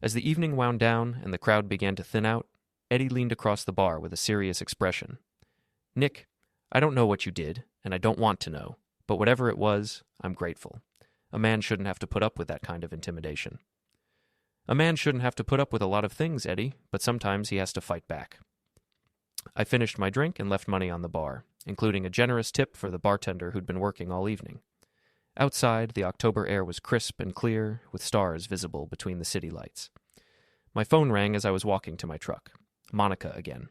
A: As the evening wound down and the crowd began to thin out, Eddie leaned across the bar with a serious expression. Nick, I don't know what you did, and I don't want to know, but whatever it was, I'm grateful. A man shouldn't have to put up with that kind of intimidation. A man shouldn't have to put up with a lot of things, Eddie, but sometimes he has to fight back. I finished my drink and left money on the bar, including a generous tip for the bartender who'd been working all evening. Outside, the October air was crisp and clear, with stars visible between the city lights. My phone rang as I was walking to my truck. Monica again.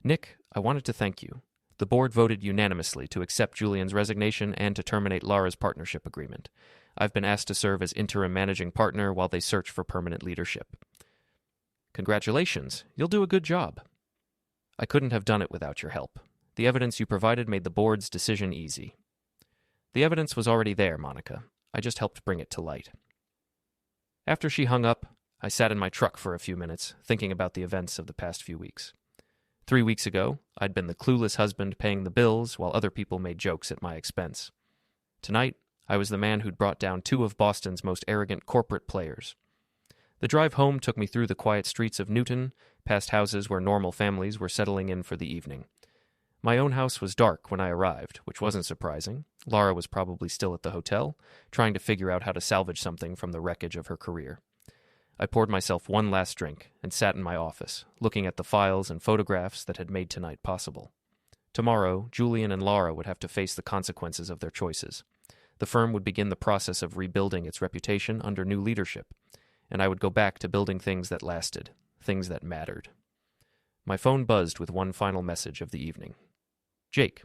A: Nick, I wanted to thank you. The board voted unanimously to accept Julian's resignation and to terminate Lara's partnership agreement. I've been asked to serve as interim managing partner while they search for permanent leadership. Congratulations. You'll do a good job. I couldn't have done it without your help. The evidence you provided made the board's decision easy. The evidence was already there, Monica. I just helped bring it to light. After she hung up, I sat in my truck for a few minutes, thinking about the events of the past few weeks. 3 weeks ago, I'd been the clueless husband paying the bills while other people made jokes at my expense. Tonight, I was the man who'd brought down 2 of Boston's most arrogant corporate players. The drive home took me through the quiet streets of Newton, past houses where normal families were settling in for the evening. My own house was dark when I arrived, which wasn't surprising. Lara was probably still at the hotel, trying to figure out how to salvage something from the wreckage of her career. I poured myself one last drink and sat in my office, looking at the files and photographs that had made tonight possible. Tomorrow, Julian and Lara would have to face the consequences of their choices. The firm would begin the process of rebuilding its reputation under new leadership, and I would go back to building things that lasted, things that mattered. My phone buzzed with one final message of the evening. Jake.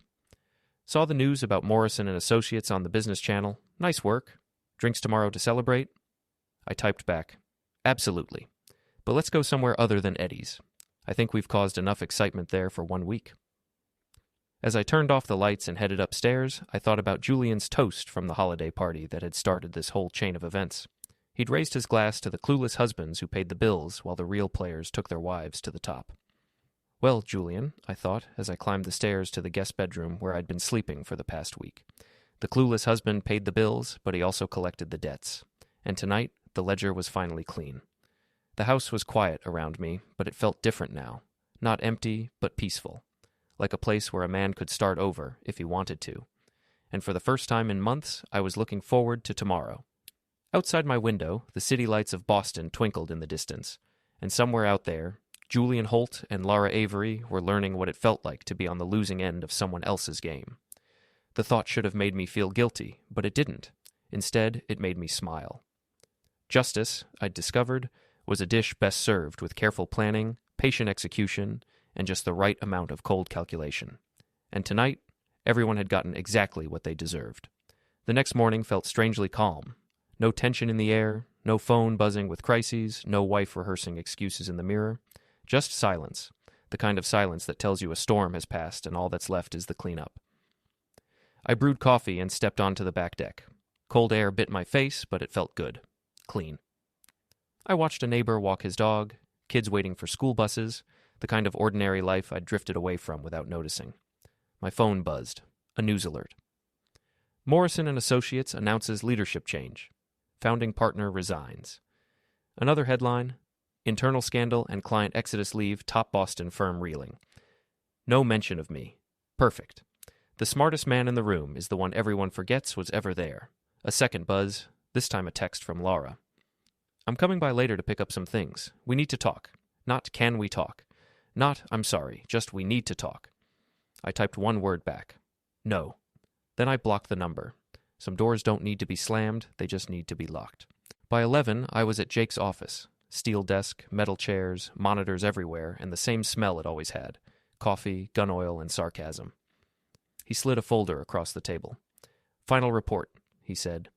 A: Saw the news about Morrison Associates on the business channel. Nice work. Drinks tomorrow to celebrate? I typed back. Absolutely. But let's go somewhere other than Eddie's. I think we've caused enough excitement there for 1 week. As I turned off the lights and headed upstairs, I thought about Julian's toast from the holiday party that had started this whole chain of events. He'd raised his glass to the clueless husbands who paid the bills while the real players took their wives to the top. Well, Julian, I thought as I climbed the stairs to the guest bedroom where I'd been sleeping for the past week. The clueless husband paid the bills, but he also collected the debts. And tonight, the ledger was finally clean. The house was quiet around me, but it felt different now. Not empty, but peaceful. Like a place where a man could start over if he wanted to. And for the first time in months, I was looking forward to tomorrow. Outside my window, the city lights of Boston twinkled in the distance, and somewhere out there, Julian Holt and Lara Avery were learning what it felt like to be on the losing end of someone else's game. The thought should have made me feel guilty, but it didn't. Instead, it made me smile. Justice, I'd discovered, was a dish best served with careful planning, patient execution, and just the right amount of cold calculation. And tonight, everyone had gotten exactly what they deserved. The next morning felt strangely calm. No tension in the air, no phone buzzing with crises, no wife rehearsing excuses in the mirror. Just silence, the kind of silence that tells you a storm has passed and all that's left is the cleanup. I brewed coffee and stepped onto the back deck. Cold air bit my face, but it felt good. Clean. I watched a neighbor walk his dog, kids waiting for school buses, the kind of ordinary life I'd drifted away from without noticing. My phone buzzed. A news alert. Morrison Associates announces leadership change. Founding partner resigns. Another headline, internal scandal and client exodus leave top Boston firm reeling. No mention of me. Perfect. The smartest man in the room is the one everyone forgets was ever there. A second buzz, this time a text from Lara. I'm coming by later to pick up some things. We need to talk. Not can we talk. Not I'm sorry, just we need to talk. I typed one word back. No. Then I blocked the number. Some doors don't need to be slammed, they just need to be locked. By 11, I was at Jake's office. Steel desk, metal chairs, monitors everywhere, and the same smell it always had. Coffee, gun oil, and sarcasm. He slid a folder across the table. Final report, he said.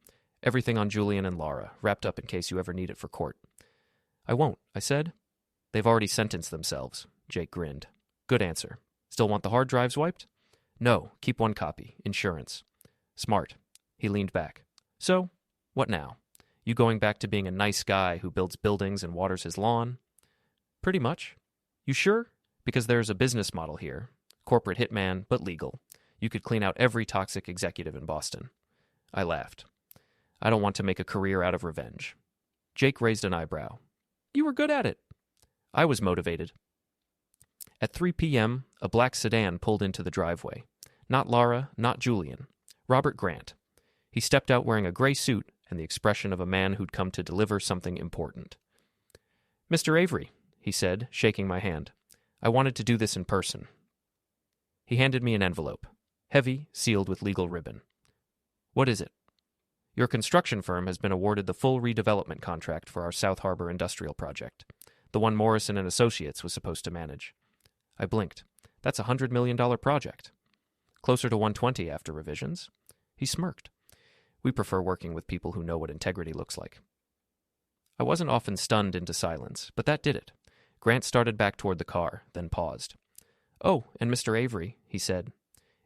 A: Everything on Julian and Lara, wrapped up in case you ever need it for court. I won't, I said. They've already sentenced themselves, Jake grinned. Good answer. Still want the hard drives wiped? No, keep one copy. Insurance. Smart. He leaned back. So, what now? You going back to being a nice guy who builds buildings and waters his lawn? Pretty much. You sure? Because there's a business model here. Corporate hitman, but legal. You could clean out every toxic executive in Boston. I laughed. I don't want to make a career out of revenge. Jake raised an eyebrow. You were good at it. I was motivated. At 3 p.m., a black sedan pulled into the driveway. Not Lara, not Julian. Robert Grant. He stepped out wearing a gray suit and the expression of a man who'd come to deliver something important. Mr. Avery, he said, shaking my hand. I wanted to do this in person. He handed me an envelope. Heavy, sealed with legal ribbon. What is it? Your construction firm has been awarded the full redevelopment contract for our South Harbor industrial project, the one Morrison and Associates was supposed to manage. I blinked. That's a $100 million project. Closer to 120 after revisions. He smirked. We prefer working with people who know what integrity looks like. I wasn't often stunned into silence, but that did it. Grant started back toward the car, then paused. Oh, and Mr. Avery, he said,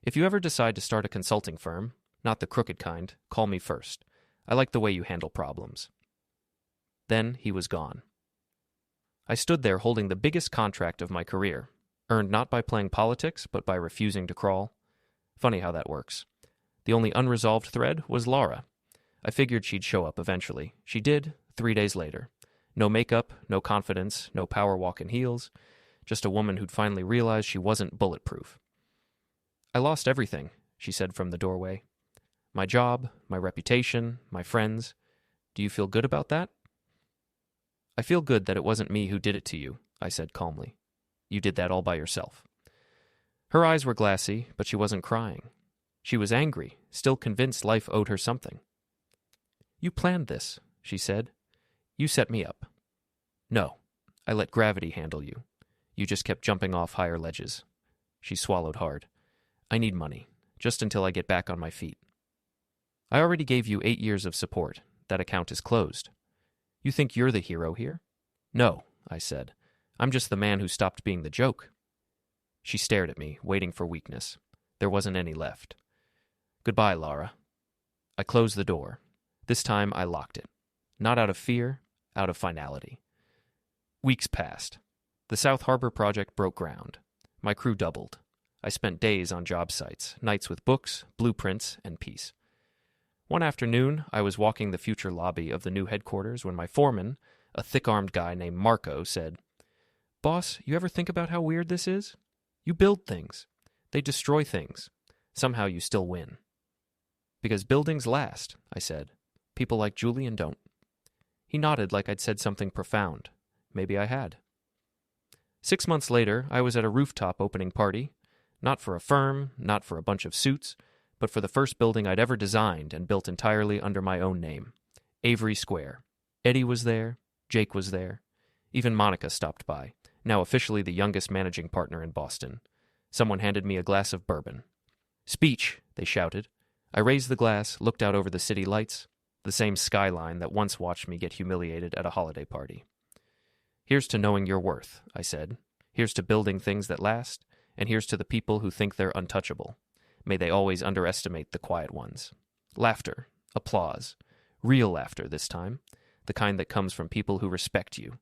A: if you ever decide to start a consulting firm, not the crooked kind, call me first. I like the way you handle problems. Then he was gone. I stood there holding the biggest contract of my career, earned not by playing politics, but by refusing to crawl. Funny how that works. The only unresolved thread was Lara. I figured she'd show up eventually. She did, 3 days later. No makeup, no confidence, no power walk in heels. Just a woman who'd finally realized she wasn't bulletproof. I lost everything, she said from the doorway. My job, my reputation, my friends. Do you feel good about that? I feel good that it wasn't me who did it to you, I said calmly. You did that all by yourself. Her eyes were glassy, but she wasn't crying. She was angry, still convinced life owed her something. You planned this, she said. You set me up. No, I let gravity handle you. You just kept jumping off higher ledges. She swallowed hard. I need money, just until I get back on my feet. I already gave you 8 years of support. That account is closed. You think you're the hero here? No, I said. I'm just the man who stopped being the joke. She stared at me, waiting for weakness. There wasn't any left. Goodbye, Lara. I closed the door. This time I locked it. Not out of fear, out of finality. Weeks passed. The South Harbor project broke ground. My crew doubled. I spent days on job sites, nights with books, blueprints, and peace. One afternoon, I was walking the future lobby of the new headquarters when my foreman, a thick-armed guy named Marco, said, "Boss, you ever think about how weird this is? You build things. They destroy things. Somehow you still win." "Because buildings last," I said. "People like Julian don't." He nodded like I'd said something profound. Maybe I had. 6 months later, I was at a rooftop opening party. Not for a firm, not for a bunch of suits, but for the first building I'd ever designed and built entirely under my own name. Avery Square. Eddie was there. Jake was there. Even Monica stopped by, now officially the youngest managing partner in Boston. Someone handed me a glass of bourbon. "Speech," they shouted. I raised the glass, looked out over the city lights, the same skyline that once watched me get humiliated at a holiday party. "Here's to knowing your worth," I said. "Here's to building things that last, and here's to the people who think they're untouchable. May they always underestimate the quiet ones." Laughter. Applause. Real laughter this time. The kind that comes from people who respect you.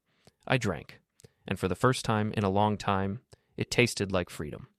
A: I drank, and for the first time in a long time, it tasted like freedom.